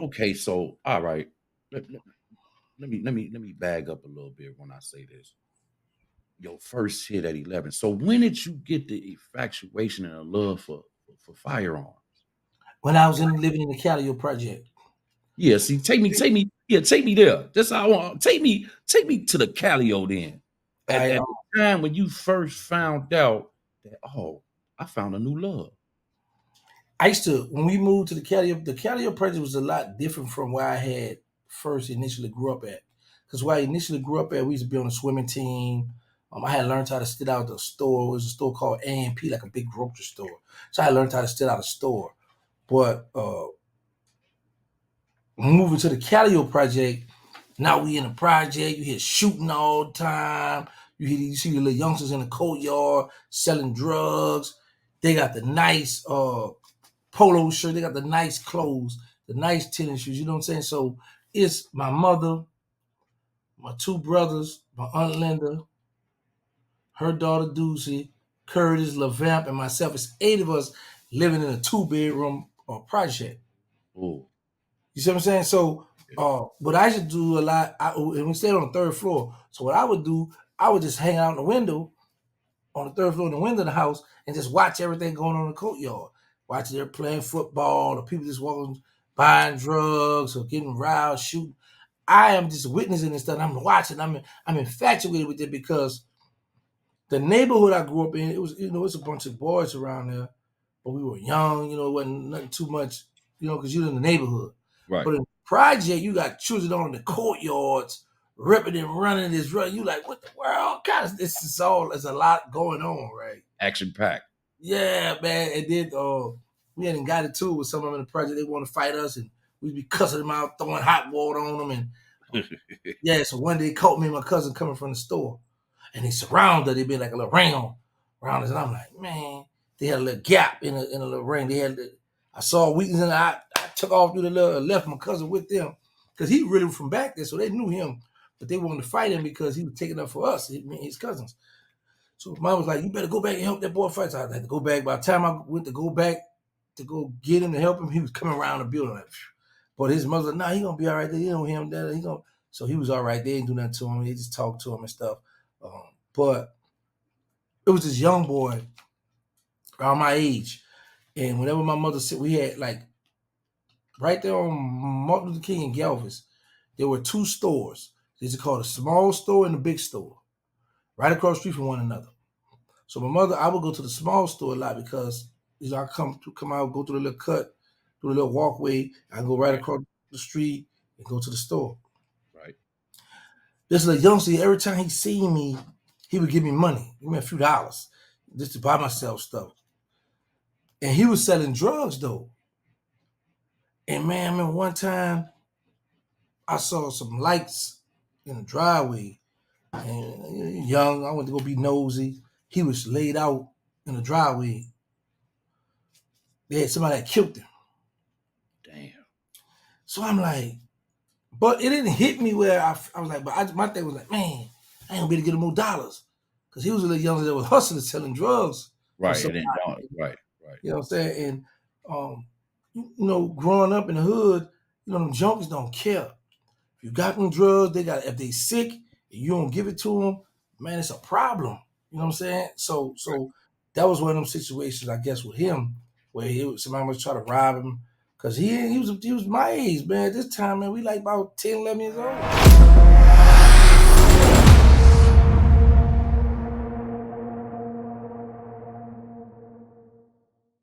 okay, so all right. Let me bag up a little bit when I say this. Your first hit at 11. So when did you get the infatuation and the love for firearms? When I was living in the Calliope project. Yeah, see, take me there. That's how I want. Take me to the Calio then. I At the time when you first found out that, oh, I found a new love. I used to, when we moved to the Calliope project was a lot different from where I had first initially grew up at. Because where I initially grew up at, we used to be on a swimming team. I had learned how to sit out the store. It was a store called A&P, like a big grocery store. So I learned how to sit out a store. But moving to the Calliope project, now we in the project. You hear shooting all the time. You see the little youngsters in the courtyard selling drugs. They got the nice polo shirt. They got the nice clothes, the nice tennis shoes. You know what I'm saying? So it's my mother, my two brothers, my aunt Linda, her daughter Doocy, Curtis, LaVamp, and myself. It's 8 of us living in a 2-bedroom project. Oh, You see what I'm saying? So, what I should do a lot, and we stayed on the 3rd floor. So what I would do, I would just hang out in the window on the 3rd floor in the window of the house and just watch everything going on in the courtyard. Watch they're playing football, or people just walking, buying drugs, or getting riled, shooting. I am just witnessing this stuff. I'm watching. I'm infatuated with it because the neighborhood I grew up in, it was it's a bunch of boys around there, but we were young. It wasn't nothing too much, because you're in the neighborhood. right. But in the project, you got children on the courtyards ripping and running this run. You like, what the world? God, there's a lot going on, right? Action packed. Yeah, man. And then we hadn't got it too with some of them in the project. They want to fight us, and we'd be cussing them out, throwing hot water on them. And yeah, so one day they caught me and my cousin coming from the store, and they surrounded. They be like a little ring around us, and I'm like, man, they had a little gap in a little ring. I saw a weakness, and I took off through the little, left my cousin with them because he really was from back there, so they knew him, but they wanted to fight him because he was taking up for us, his cousins. So mom was like, you better go back and help that boy fight. So I had to go back. By the time I went to go back to go get him to help him, he was coming around the building. Like, but his mother was like, nah, he gonna be all right. They know him. So he was all right. They didn't do nothing to him. They just talked to him and stuff. But it was this young boy around my age. And whenever my mother said, we had like right there on Martin Luther King and Galvez, there were 2 stores. These are called a small store and a big store, right across the street from one another. So my mother, I would go to the small store a lot because I come out, go through the little cut, through the little walkway, I go right across the street and go to the store. Right. This little youngster, every time he seen me, he would give me money, give me a few dollars, just to buy myself stuff. And he was selling drugs though. And man, I remember one time I saw some lights in the driveway. And young, I went to go be nosy. He was laid out in the driveway. They had somebody that killed him. Damn. So I'm like, but it didn't hit me where I was like, but my thing was like, man, I ain't gonna be able to get him more dollars. Because he was a little youngster that was hustling, selling drugs. Right. Right. You know what I'm saying? And growing up in the hood, them junkies don't care. If you got them drugs, if they sick and you don't give it to them, man, it's a problem. You know what I'm saying? So that was one of them situations, I guess, with him, where somebody was trying to rob him. Because he was my age, man. At this time, man, we like about 10, 11 years old.